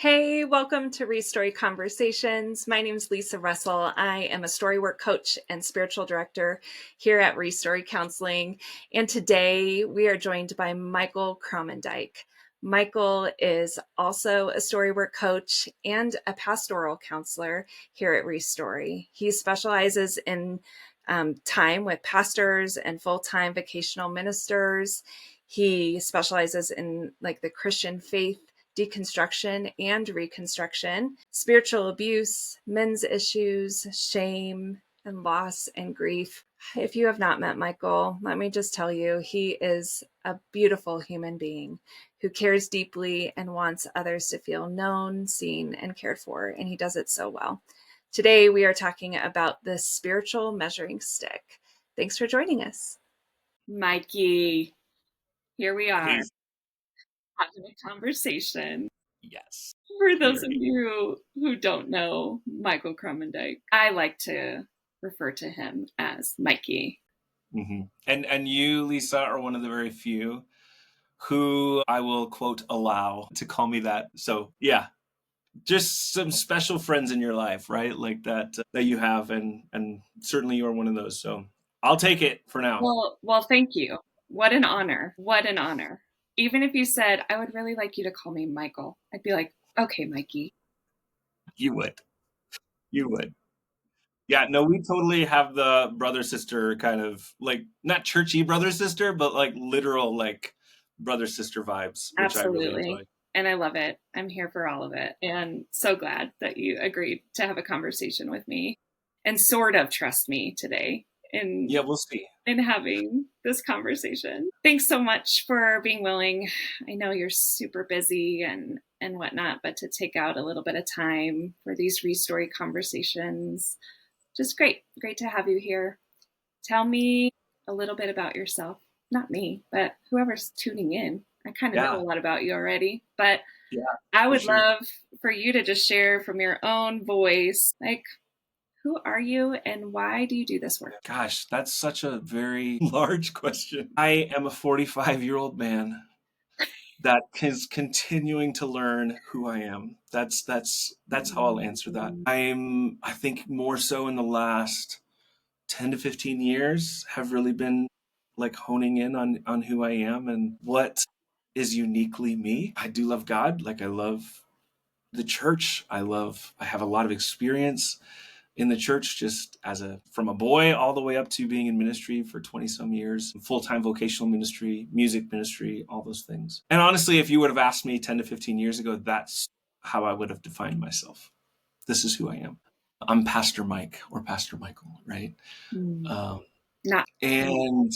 Hey, welcome to Restory Conversations. My name is Lisa Russell. I am a storywork coach and spiritual director here at Restory Counseling. And today we are joined by Michael Krommendyk. Michael is also a storywork coach and a pastoral counselor here at Restory. He specializes in time with pastors and full-time vocational ministers. He specializes in the Christian faith deconstruction and reconstruction, spiritual abuse, men's issues, shame and loss and grief. If you have not met Michael, let me just tell you, he is a beautiful human being who cares deeply and wants others to feel known, seen, and cared for, and he does it so well. Today, we are talking about the spiritual measuring stick. Thanks for joining us. Mikey, here we are Hey. having a conversation. Yes. For those of you who don't know Michael Krommendyk, I like to refer to him as Mikey. Mm-hmm. And you, Lisa, are one of the very few who I will, quote, allow to call me that. So yeah, just some special friends in your life, right? Like that you have, and certainly you are one of those. So I'll take it for now. Well, thank you. What an honor. What an honor. Even if you said, I would really like you to call me Michael, I'd be like, okay, Mikey. You would. Yeah, no, we totally have the brother-sister kind of, like, not churchy brother-sister, but like literal, like, brother-sister vibes, which I really Absolutely. enjoy. And I love it. I'm here for all of it. And so glad that you agreed to have a conversation with me and sort of trust me today Yeah, we'll see. in having this conversation. Thanks so much for being willing. I know you're super busy and whatnot, but to take out a little bit of time for these Restory conversations, just great to have you here. Tell me a little bit about yourself. Not me, but whoever's tuning in. I kind of know a lot about you already, but Yeah, I would sure. love for you to just share from your own voice, like, who are you and why do you do this work? Gosh, that's such a very large question. I am a 45-year-old man that is continuing to learn who I am. That's how I'll answer that. I think more so in the last 10 to 15 years have really been like honing in on who I am and what is uniquely me. I do love God. Like I love the church. I have a lot of experience in the church just from a boy all the way up to being in ministry for 20 some years, full-time vocational ministry, music ministry, all those things. And honestly, if you would have asked me 10 to 15 years ago, that's how I would have defined myself. This is who I am. I'm Pastor Mike or Pastor Michael, right? Not And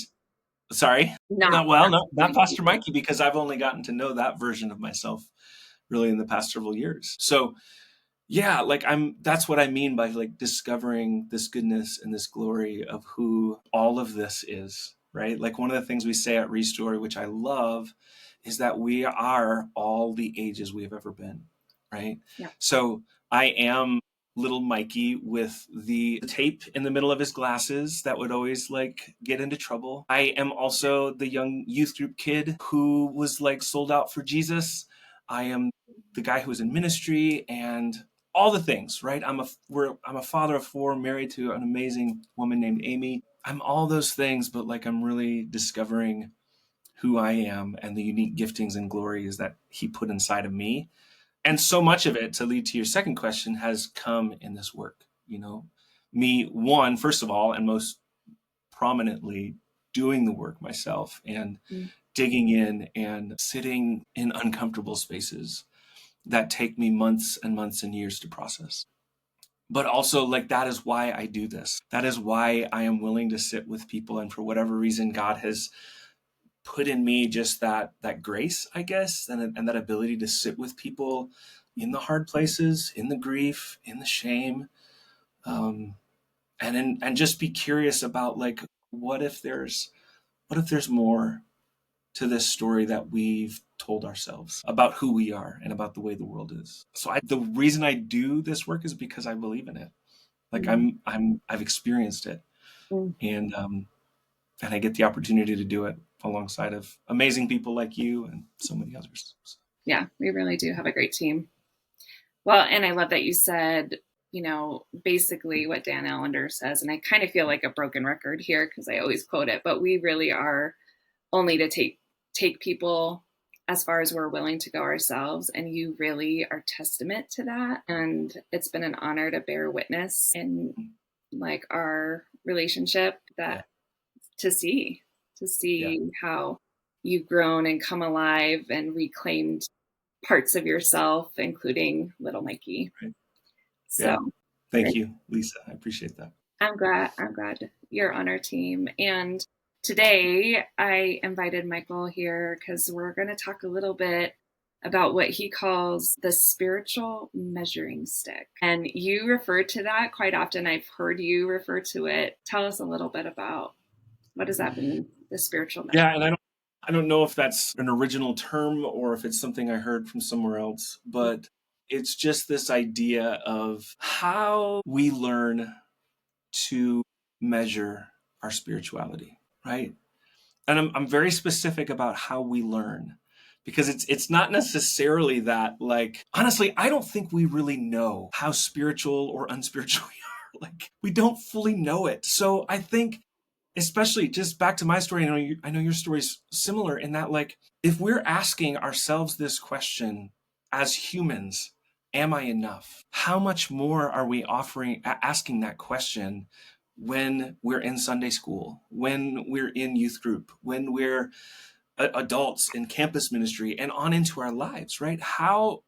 sorry, not not Pastor Mikey, because I've only gotten to know that version of myself really in the past several years. So yeah, that's what I mean by like discovering this goodness and this glory of who all of this is, right? Like one of the things we say at Restory, which I love, is that we are all the ages we have ever been, right? Yeah. So I am little Mikey with the tape in the middle of his glasses that would always like get into trouble. I am also the young youth group kid who was like sold out for Jesus. I am the guy who was in ministry and all the things, right? I'm a father of 4, married to an amazing woman named Amy. I'm all those things, but like I'm really discovering who I am and the unique giftings and glories that he put inside of me. And so much of it, to lead to your second question, has come in this work. You know, me, first of all, and most prominently, doing the work myself and digging in and sitting in uncomfortable spaces that take me months and months and years to process. But also, like, that is why I do this. That is why I am willing to sit with people. And for whatever reason, God has put in me just that grace, I guess, and that ability to sit with people in the hard places, in the grief, in the shame, and just be curious about like, what if there's more to this story that we've told ourselves about who we are and about the way the world is. So the reason I do this work is because I believe in it. Like I've experienced it, and I get the opportunity to do it alongside of amazing people like you and so many others. Yeah, we really do have a great team. Well, and I love that you said, basically what Dan Allender says, and I kind of feel like a broken record here because I always quote it, but we really are only to take people as far as we're willing to go ourselves. And you really are testament to that. And it's been an honor to bear witness in like our relationship that to see how you've grown and come alive and reclaimed parts of yourself, including little Mikey. Right. So yeah. Thank you, Lisa. I appreciate that. I'm glad you're on our team. And today I invited Michael here because we're going to talk a little bit about what he calls the spiritual measuring stick. And you refer to that quite often. I've heard you refer to it. Tell us a little bit about what does that mean, the spiritual measuring? Yeah, and I don't know if that's an original term or if it's something I heard from somewhere else, but it's just this idea of how we learn to measure our spirituality, right? And I'm very specific about how we learn, because it's not necessarily that, like, honestly, I don't think we really know how spiritual or unspiritual we are. Like, we don't fully know it. So I think, especially just back to my story, I know your story's similar in that, like, if we're asking ourselves this question as humans, am I enough? How much more are we asking that question when we're in Sunday school, when we're in youth group, when we're adults in campus ministry and on into our lives, right? How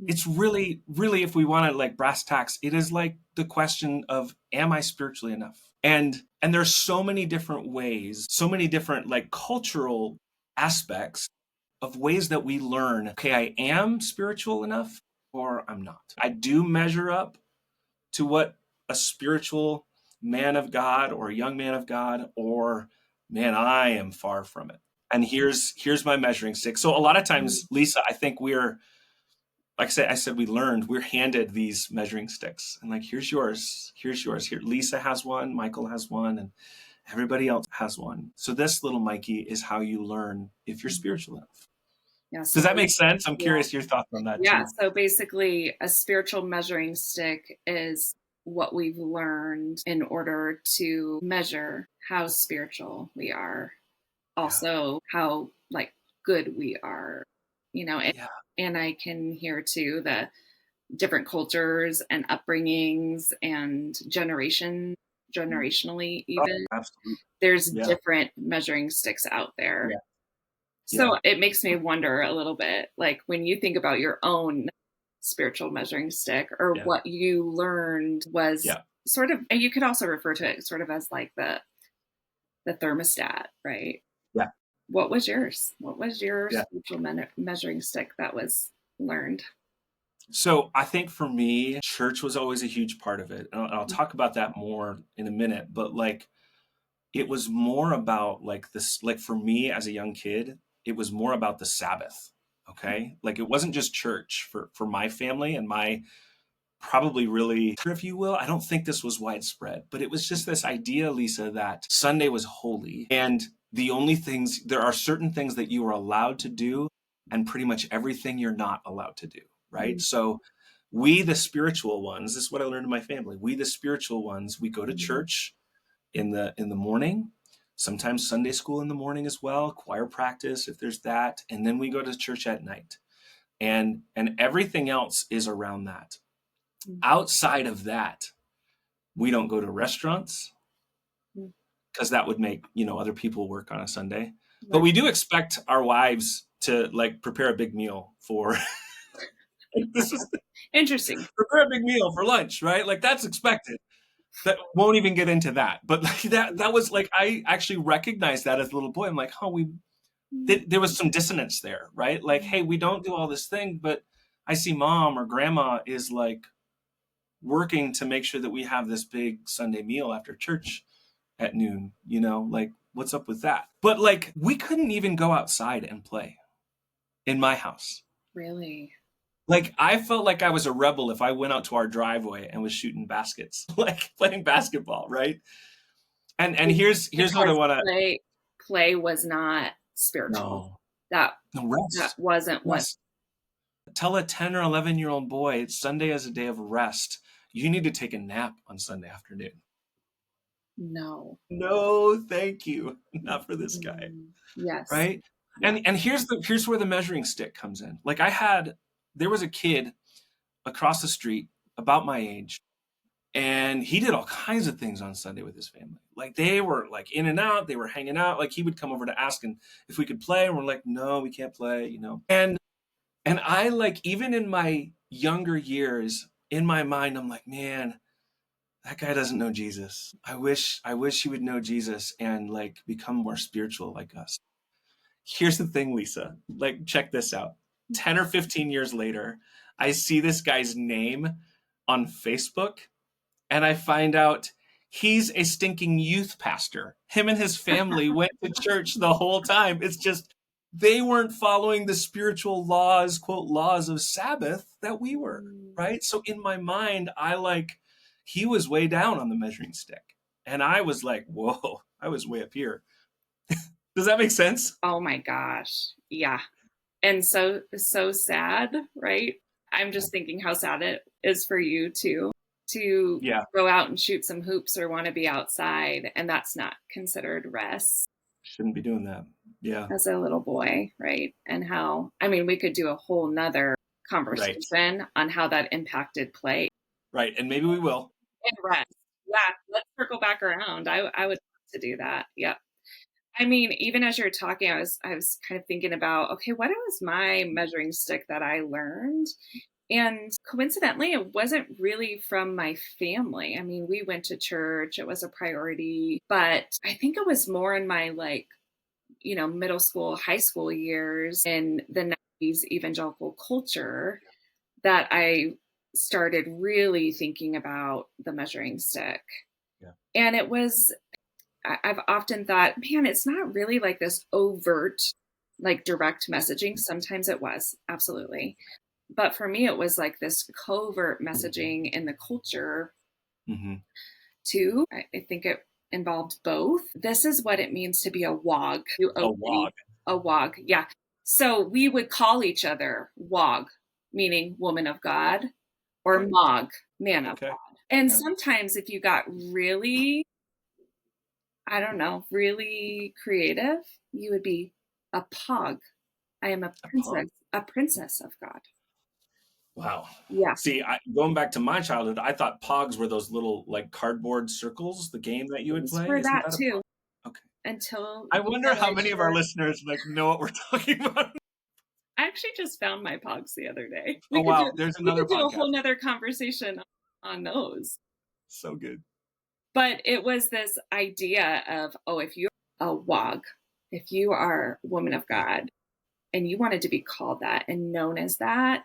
it's really, really, if we want to like brass tacks, it is like the question of, am I spiritually enough? And there's so many different ways, so many different like cultural aspects of ways that we learn, okay, I am spiritual enough or I'm not. I do measure up to what a spiritual man of God or a young man of God, or man, I am far from it. And here's my measuring stick. So a lot of times, Lisa, I think we're, like I said, we're handed these measuring sticks, and like, here's yours. Here, Lisa has one, Michael has one, and everybody else has one. So this little Mikey is how you learn if you're spiritual enough. Yeah, Does that make sense? I'm curious your thoughts on that too. So basically a spiritual measuring stick is what we've learned in order to measure how spiritual we are, also how like good we are, and I can hear too the different cultures and upbringings and generationally even. Absolutely. There's different measuring sticks out there. So it makes me wonder a little bit, like when you think about your own spiritual measuring stick, or what you learned was sort of, and you could also refer to it sort of as like the thermostat, right? Yeah. What was yours? What was your spiritual measuring stick that was learned? So I think for me, church was always a huge part of it. And I'll talk about that more in a minute, but like, it was more about like this, like for me as a young kid, it was more about the Sabbath. Okay. Like it wasn't just church for my family and my probably really, if you will, I don't think this was widespread, but it was just this idea, Lisa, that Sunday was holy. And there are certain things that you are allowed to do and pretty much everything you're not allowed to do. Right. So we, the spiritual ones, this is what I learned in my family. We, the spiritual ones, we go to church in the morning, sometimes Sunday school in the morning as well, choir practice if there's that, and then we go to church at night, and everything else is around that. Outside of that, we don't go to restaurants because that would make other people work on a Sunday. But we do expect our wives to like prepare a big meal for. This is interesting. Prepare a big meal for lunch, right? Like that's expected. That won't even get into that, but like that was like, I actually recognized that as a little boy. I'm like, there was some dissonance there, right? Like, hey, we don't do all this thing, but I see mom or grandma is like working to make sure that we have this big Sunday meal after church at noon, like what's up with that? But like, we couldn't even go outside and play in my house. Really? Like, I felt like I was a rebel if I went out to our driveway and was shooting baskets, like playing basketball, right? And here's what I want to play was not spiritual. No. That wasn't what Tell a 10 or 11-year-old boy Sunday is a day of rest. You need to take a nap on Sunday afternoon. No. No, thank you. Not for this guy. Yes. Right? Yeah. And here's where the measuring stick comes in. Like there was a kid across the street about my age, and he did all kinds of things on Sunday with his family. Like they were like in and out, they were hanging out. Like he would come over to ask if we could play, and we're like, no, we can't play, you know. And I, like, even in my younger years, in my mind, I'm like, man, that guy doesn't know Jesus. I wish he would know Jesus and like become more spiritual like us. Here's the thing, Lisa. Like, check this out. 10 or 15 years later, I see this guy's name on Facebook, and I find out he's a stinking youth pastor. Him and his family went to church the whole time. It's just they weren't following the spiritual laws, quote, laws of Sabbath that we were, right? So in my mind, he was way down on the measuring stick. And I was like, whoa, I was way up here. Does that make sense? Oh my gosh. Yeah. And so sad, right? I'm just thinking how sad it is for you too, to go out and shoot some hoops or want to be outside, and that's not considered rest. Shouldn't be doing that. Yeah. As a little boy, right? And how, I mean, we could do a whole nother conversation on how that impacted play. Right. And maybe we will. And rest. Yeah. Let's circle back around. I would love to do that. Yep. I mean, even as you're talking, I was kind of thinking about, okay, what was my measuring stick that I learned? And coincidentally, it wasn't really from my family. I mean, we went to church, it was a priority, but I think it was more in my middle school, high school years in the 90s evangelical culture that I started really thinking about the measuring stick. Yeah. And I've often thought, man, it's not really like this overt, like direct messaging. Sometimes it was, absolutely. But for me, it was like this covert messaging in the culture too. I think it involved both. This is what it means to be a WOG. A WOG. A WOG, yeah. So we would call each other WOG, meaning woman of God, or MOG, man of God. And sometimes if you got really, I don't know, really creative, you would be a POG. I am a princess of God. Wow. Yeah. See, going back to my childhood, I thought pogs were those little like cardboard circles, the game that you would play. For that too. Okay. Until I wonder how many of our listeners know what we're talking about. I actually just found my pogs the other day. Oh wow, there's another podcast. We could do a whole nother conversation on those. So good. But it was this idea of, if you're a WOG, if you are a woman of God, and you wanted to be called that and known as that,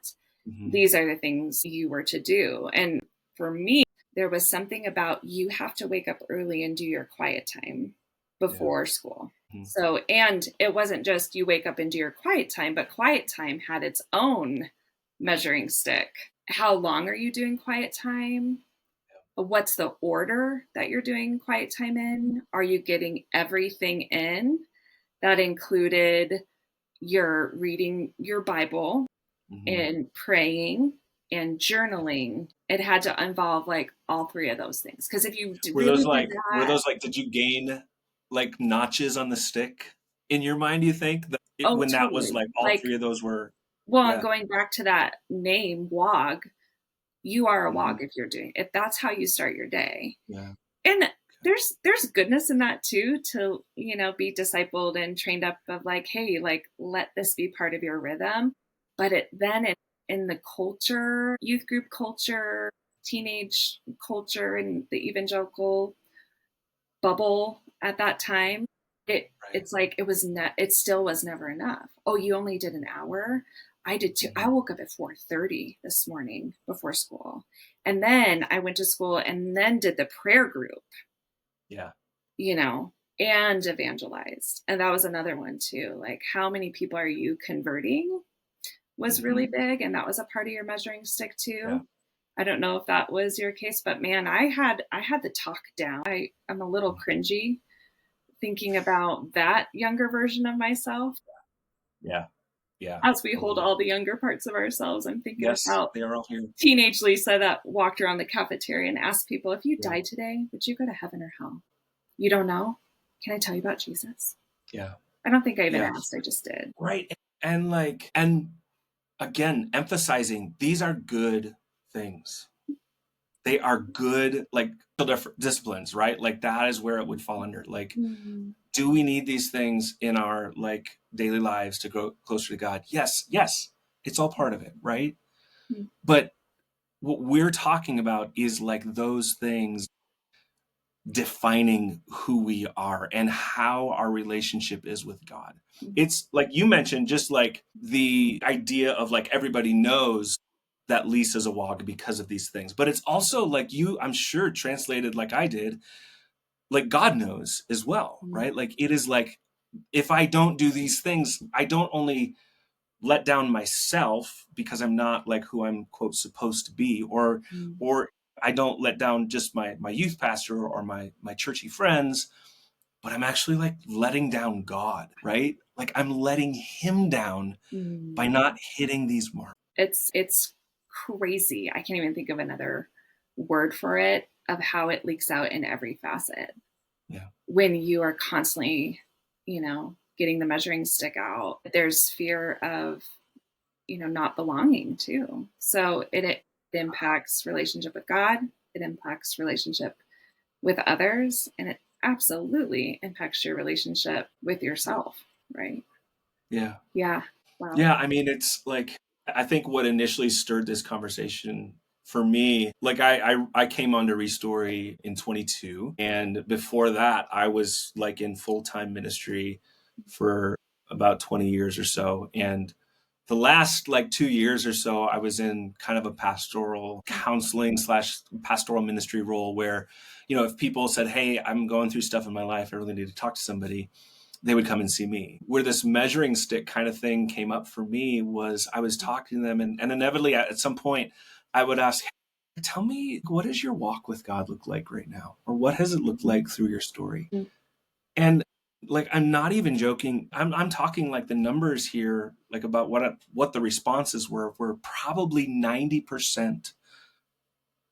these are the things you were to do. And for me, there was something about you have to wake up early and do your quiet time before school. So, and it wasn't just you wake up and do your quiet time, but quiet time had its own measuring stick. How long are you doing quiet time? What's the order that you're doing quiet time in? Are you getting everything in? That included your reading your Bible and praying and journaling. It had to involve like all three of those things. Because if you were those like did you gain like notches on the stick in your mind, do you think? When totally. That was like all three of those were going back to that name, WOG, you are a WOG if you're doing if that's how you start your day. Yeah. And there's goodness in that too, to be discipled and trained up of like, hey, like let this be part of your rhythm. But in the culture, youth group culture, teenage culture, and the evangelical bubble at that time, it's like it still was never enough. Oh, you only did an hour? I did too. I woke up at 4:30 this morning before school. And then I went to school and then did the prayer group. Yeah. And evangelized. And that was another one too. Like, how many people are you converting was really big. And that was a part of your measuring stick too. Yeah. I don't know if that was your case, but man, I had the talk down. I'm a little cringy thinking about that younger version of myself. Yeah. Yeah. as we hold all the younger parts of ourselves. I'm thinking Yes, about they are all here. teenage Lisa that walked around the cafeteria and asked people, if you Yeah. died today, would you go to heaven or hell? You don't know? Can I tell you about Jesus? Yeah. I don't think I even Yeah. asked. I just did. Right. And again, emphasizing these are good things. They are good, like disciplines, right? Like that is where it would fall under. Like, do we need these things in our like daily lives to grow closer to God? Yes. It's all part of it, right? Mm-hmm. But what we're talking about is like those things defining who we are and how our relationship is with God. It's like you mentioned, just like the idea of like everybody knows that Lisa's a WOG because of these things. But it's also like you, I'm sure, translated like I did, like God knows as well, right? Like it is like if I don't do these things, I don't only let down myself because I'm not like who I'm quote supposed to be, or I don't let down just my youth pastor or my churchy friends, but I'm actually like letting down God, right? Like I'm letting him down by not hitting these marks. It's crazy. I can't even think of another word for it, of how it leaks out in every facet. Yeah. When you are constantly, getting the measuring stick out, there's fear of, not belonging too. So it impacts relationship with God, it impacts relationship with others, and it absolutely impacts your relationship with yourself, right? Yeah. Yeah. Wow. Yeah. I mean, it's like, I think what initially stirred this conversation for me, like I came onto Restory in 22. And before that, I was like in full-time ministry for about 20 years or so. And the last like 2 years or so, I was in kind of a pastoral counseling / pastoral ministry role where, if people said, hey, I'm going through stuff in my life, I really need to talk to somebody, they would come and see me. Where this measuring stick kind of thing came up for me was I was talking to them and inevitably at some point I would ask, hey, tell me, what does your walk with God look like right now? Or what has it looked like through your story? And like, I'm not even joking. I'm talking like the numbers here, like about what the responses were probably 90%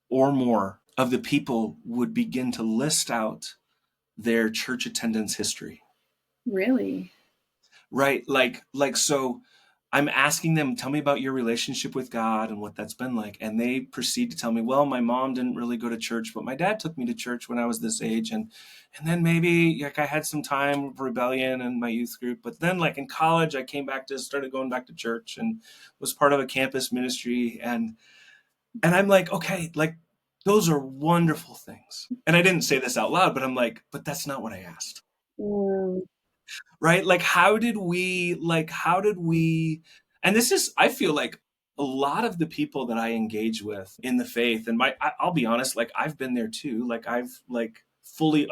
or more of the people would begin to list out their church attendance history. Really? Right. So I'm asking them, tell me about your relationship with God and what that's been like. And they proceed to tell me, well, my mom didn't really go to church, but my dad took me to church when I was this age. And then maybe like I had some time of rebellion in my youth group. But then like in college, I started going back to church and was part of a campus ministry. And I'm like, okay, like those are wonderful things. And I didn't say this out loud, but I'm like, but that's not what I asked. Right? Like, how did we, and this is, I feel like a lot of the people that I engage with in the faith, and I'll be honest, like I've been there too. Like I've like fully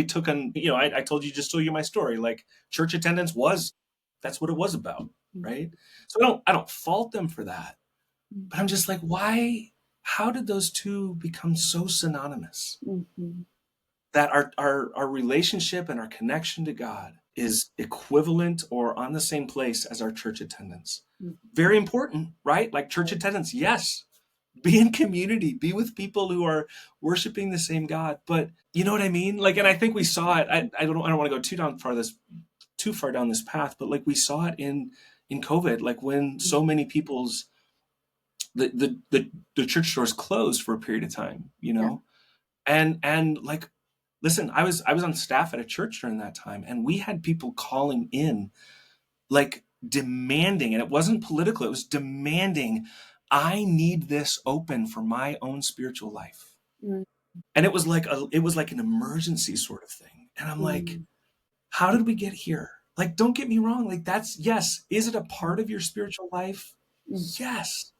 taken, I told you my story. Like church attendance that's what it was about. Right. So I don't fault them for that, but I'm just like, how did those two become so synonymous? That our relationship and our connection to God is equivalent or on the same place as our church attendance. Very important, right? Like church attendance, yes. Be in community, be with people who are worshiping the same God. But you know what I mean? Like, and I think we saw it. I don't want to go too far down this path, but like we saw it in COVID, like when so many people's the church doors closed for a period of time, and like, listen, I was on staff at a church during that time, and we had people calling in, like demanding, and it wasn't political, it was demanding, I need this open for my own spiritual life. And it was like an emergency sort of thing. And I'm like, how did we get here? Like, don't get me wrong, like yes. Is it a part of your spiritual life? Yes.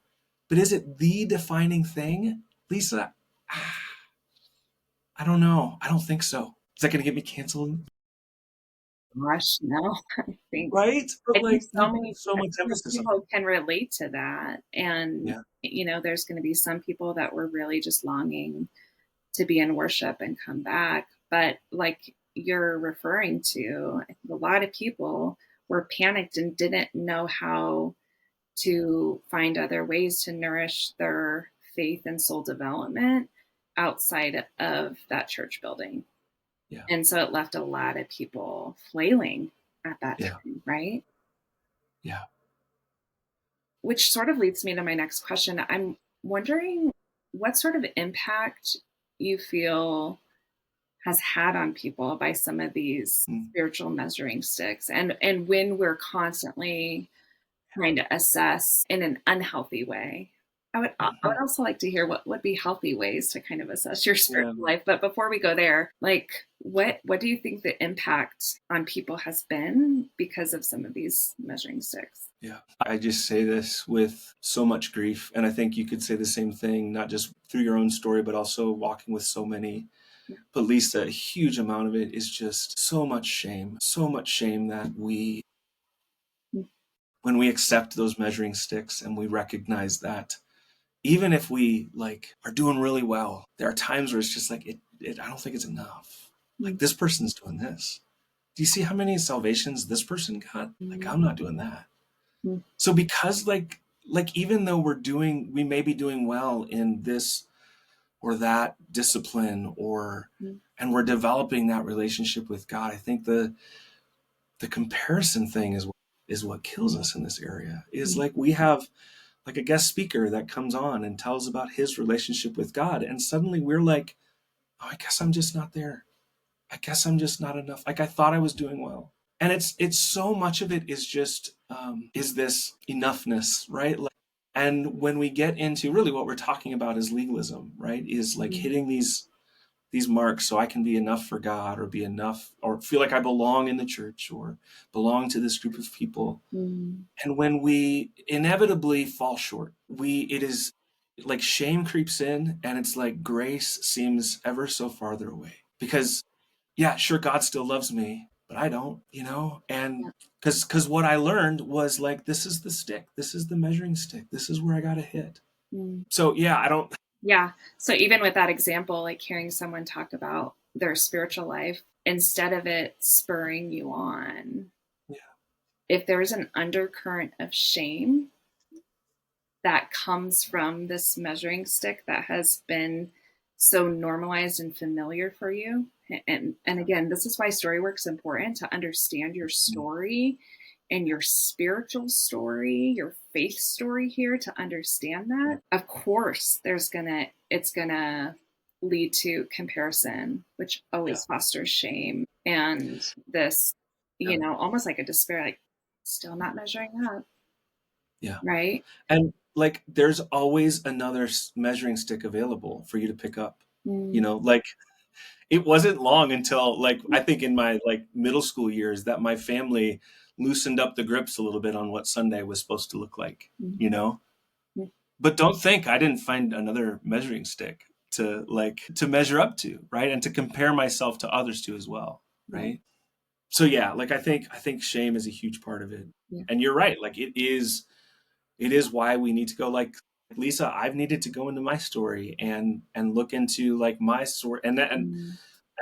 But is it the defining thing? Lisa, I don't know. I don't think so. Is that going to get me canceled? Gosh, no. Right? But I think like, we put so much emphasis on people can relate to that. And, Yeah. There's going to be some people that were really just longing to be in worship and come back. But like you're referring to, I think a lot of people were panicked and didn't know how to find other ways to nourish their faith and soul development outside of that church building. Yeah. And so it left a lot of people flailing at that Yeah. time, right? Yeah. Which sort of leads me to my next question. I'm wondering what sort of impact you feel has had on people by some of these Mm. spiritual measuring sticks, and when we're constantly trying to assess in an unhealthy way. I would also like to hear what would be healthy ways to kind of assess your Yeah. spiritual life. But before we go there, like what do you think the impact on people has been because of some of these measuring sticks? Yeah. I just say this with so much grief. And I think you could say the same thing, not just through your own story, but also walking with so many. Yeah. But Lisa, a huge amount of it is just so much shame that when we accept those measuring sticks and we recognize that even if we like are doing really well, there are times where it's just like, I don't think it's enough. Like this person's doing this. Do you see how many salvations this person got? Like, I'm not doing that. So because like even though we may be doing well in this or that discipline and we're developing that relationship with God, I think the comparison thing is what kills us in this area. Is like we have like a guest speaker that comes on and tells about his relationship with God, and suddenly we're like, oh, I guess I'm just not there. I guess I'm just not enough. Like I thought I was doing well. And it's so much of it is just is this enoughness, right? Like, and when we get into really what we're talking about is legalism, right? Is like hitting these marks so I can be enough for God or be enough or feel like I belong in the church or belong to this group of people. And when we inevitably fall short, it is like shame creeps in and it's like grace seems ever so farther away because yeah, sure, God still loves me, but I don't, and because what I learned was like, this is the stick, this is the measuring stick, this is where I got to hit. So yeah, I don't. Yeah. So even with that example, like hearing someone talk about their spiritual life, instead of it spurring you on, if there's an undercurrent of shame that comes from this measuring stick that has been so normalized and familiar for you. And again, this is why story work is important, to understand your story and your spiritual story, your faith story here, to understand that. Of course, it's gonna lead to comparison, which always fosters shame and this, almost like a despair, like still not measuring up. Yeah. Right. And like, there's always another measuring stick available for you to pick up, like it wasn't long until like, I think in my like middle school years that my family loosened up the grips a little bit on what Sunday was supposed to look like, but don't think I didn't find another measuring stick to measure up to, right? And to compare myself to others to as well. Right. So yeah, like I think shame is a huge part of it. And you're right. Like it is why we need to go, like Lisa, I've needed to go into my story and look into like my story, and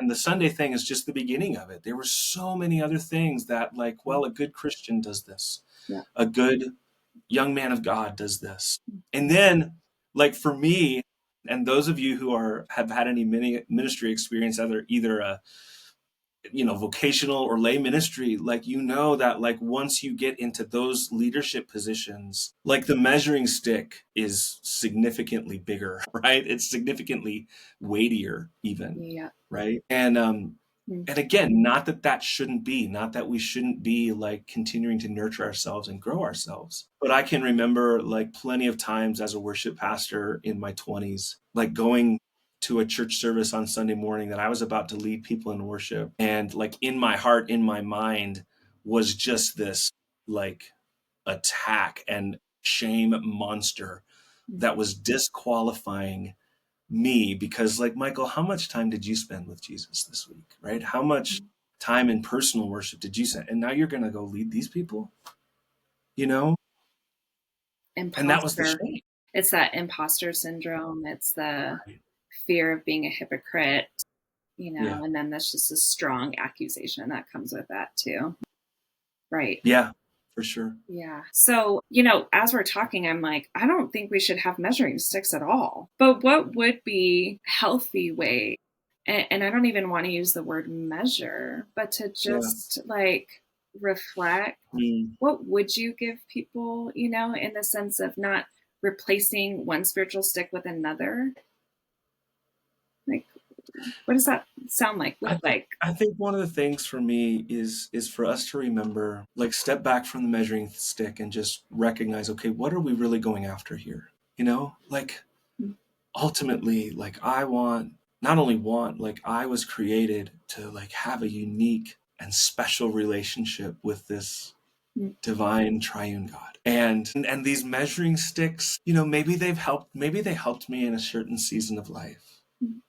the Sunday thing is just the beginning of it. There were so many other things that like, well, a good Christian does this. A good young man of God does this. And then like for me, and those of you who have had any ministry experience, either a vocational or lay ministry, like, that like once you get into those leadership positions, like the measuring stick is significantly bigger, right? It's significantly weightier even, right? And again, not that shouldn't be, not that we shouldn't be like continuing to nurture ourselves and grow ourselves. But I can remember like plenty of times as a worship pastor in my 20s, like going to a church service on Sunday morning that I was about to lead people in worship. And like in my heart, in my mind was just this like attack and shame monster that was disqualifying me because like, Michael, how much time did you spend with Jesus this week, right? How much time in personal worship did you spend? And now you're going to go lead these people, Imposter. And that was the shame. It's that imposter syndrome. It's the fear of being a hypocrite, and then there's just a strong accusation that comes with that too. Right. Yeah, for sure. Yeah. So, as we're talking, I'm like, I don't think we should have measuring sticks at all. But what would be a healthy way? And I don't even want to use the word measure, but to Yeah. just like reflect. Mm. What would you give people, in the sense of not replacing one spiritual stick with another? Like, what does that sound like? I Look think like? I think one of the things for me is for us to remember, like, step back from the measuring stick and just recognize, okay, what are we really going after here? Like, ultimately, like, not only want, like, I was created to, like, have a unique and special relationship with this divine triune God. And these measuring sticks, maybe they helped me in a certain season of life.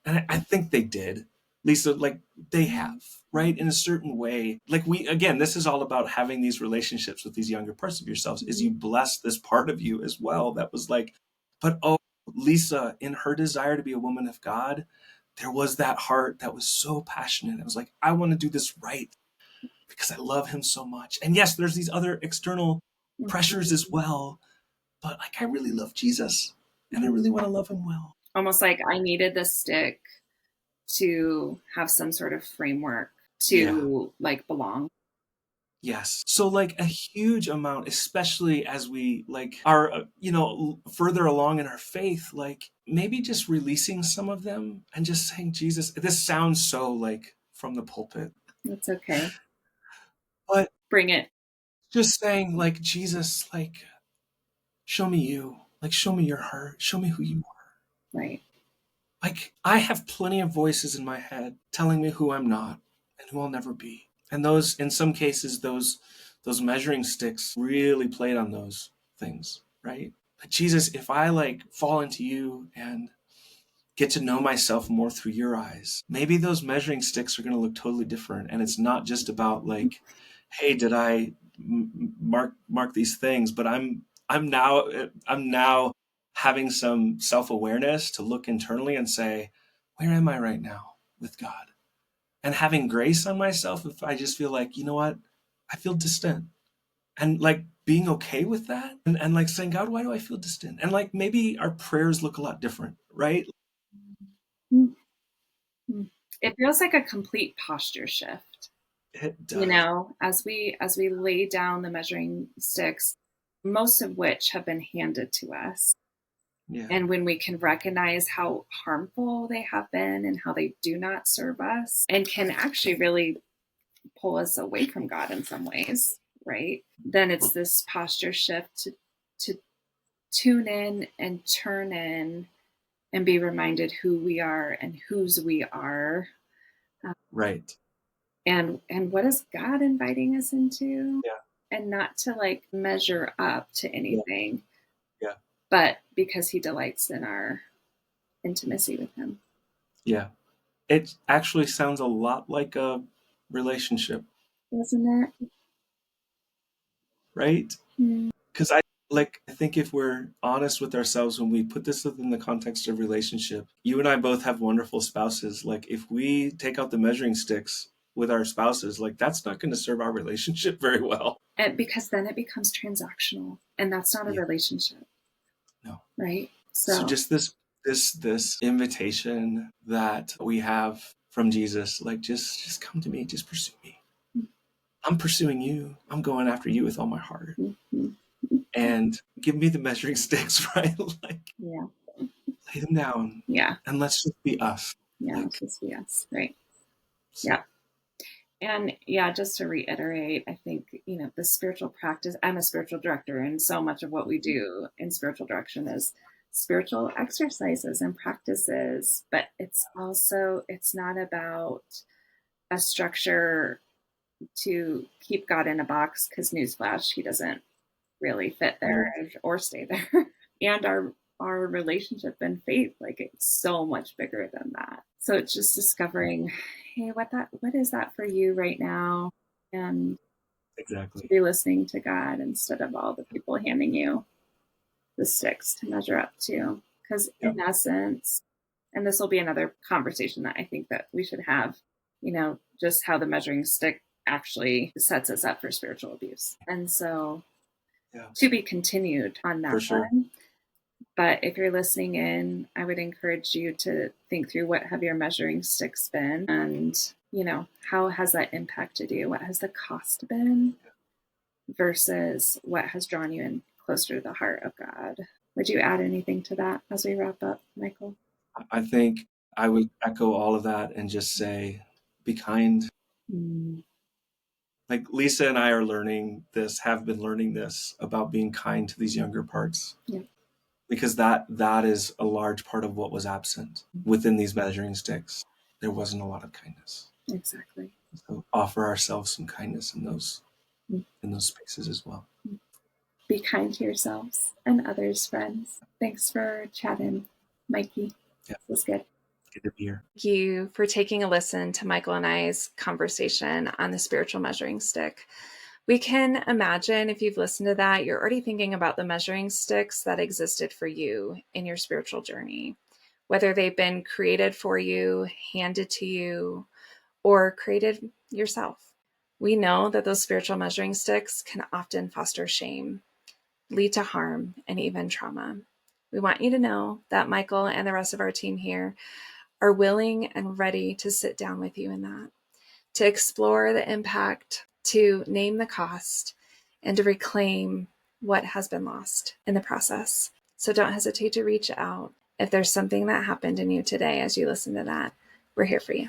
And I think they did. Lisa, like, they have, right? In a certain way. Like, again, this is all about having these relationships with these younger parts of yourselves, is you bless this part of you as well. That was like, but oh, Lisa, in her desire to be a woman of God, there was that heart that was so passionate. It was like, I want to do this right because I love him so much. And yes, there's these other external pressures as well, but like, I really love Jesus and I really want to love him well. Almost like I needed the stick to have some sort of framework to like belong. Yes. So like a huge amount, especially as we like are, further along in our faith, like maybe just releasing some of them and just saying, Jesus, this sounds so like from the pulpit. That's okay. But Bring it. just saying, like, Jesus, like, show me you, like, show me your heart, show me who you are. Right. Like, I have plenty of voices in my head telling me who I'm not and who I'll never be. And those, in some cases, those measuring sticks really played on those things, right? But Jesus, if I like fall into you and get to know myself more through your eyes, maybe those measuring sticks are going to look totally different. And it's not just about like, hey, did I mark these things? But I'm now having some self-awareness to look internally and say, where am I right now with God? And having grace on myself if I just feel like, you know what, I feel distant. And like being okay with that and like saying, God, why do I feel distant? And like maybe our prayers look a lot different, right? It feels like a complete posture shift. It does. As we lay down the measuring sticks, most of which have been handed to us. Yeah. And when we can recognize how harmful they have been and how they do not serve us and can actually really pull us away from God in some ways, right? Then it's this posture shift to tune in and turn in and be reminded who we are and whose we are. Right. And what is God inviting us into? Yeah. And not to like measure up to anything, Yeah. but because he delights in our intimacy with him. Yeah. It actually sounds a lot like a relationship, Doesn't it? right? Because I think if we're honest with ourselves when we put this within the context of relationship, you and I both have wonderful spouses. Like if we take out the measuring sticks with our spouses, like that's not going to serve our relationship very well. And because then it becomes transactional, and that's not a relationship. No. Right. So just this invitation that we have from Jesus, like just come to me, just pursue me. I'm pursuing you. I'm going after you with all my heart. Mm-hmm. And give me the measuring sticks, right? Like, lay them down. Yeah. And let's just be us. Yeah. Like, let's just be us. Right. So. Yeah. And just to reiterate, I think, the spiritual practice, I'm a spiritual director, and so much of what we do in spiritual direction is spiritual exercises and practices, but it's not about a structure to keep God in a box, because newsflash, he doesn't really fit there or stay there. And our relationship and faith, like it's so much bigger than that. So it's just discovering, hey, what is that for you right now? And exactly. be listening to God instead of all the people handing you the sticks to measure up to. Because in essence, and this will be another conversation that I think that we should have, just how the measuring stick actually sets us up for spiritual abuse. And so Yeah. to be continued on that For sure. one. But if you're listening in, I would encourage you to think through what have your measuring sticks been, and, you know, how has that impacted you? What has the cost been versus what has drawn you in closer to the heart of God? Would you add anything to that as we wrap up, Michael? I think I would echo all of that and just say, be kind. Like Lisa and I are learning this, have been learning this about being kind to these younger parts. Yeah. Because that is a large part of what was absent within these measuring sticks. There wasn't a lot of kindness. Exactly. So offer ourselves some kindness in those spaces as well. Be kind to yourselves and others, friends. Thanks for chatting, Mikey. Yeah. This was good. Good to be here. Thank you for taking a listen to Michael and I's conversation on the spiritual measuring stick. We can imagine if you've listened to that, you're already thinking about the measuring sticks that existed for you in your spiritual journey, whether they've been created for you, handed to you, or created yourself. We know that those spiritual measuring sticks can often foster shame, lead to harm, and even trauma. We want you to know that Michael and the rest of our team here are willing and ready to sit down with you in that, to explore the impact, to name the cost, and to reclaim what has been lost in the process. So don't hesitate to reach out. If there's something that happened in you today as you listen to that, we're here for you.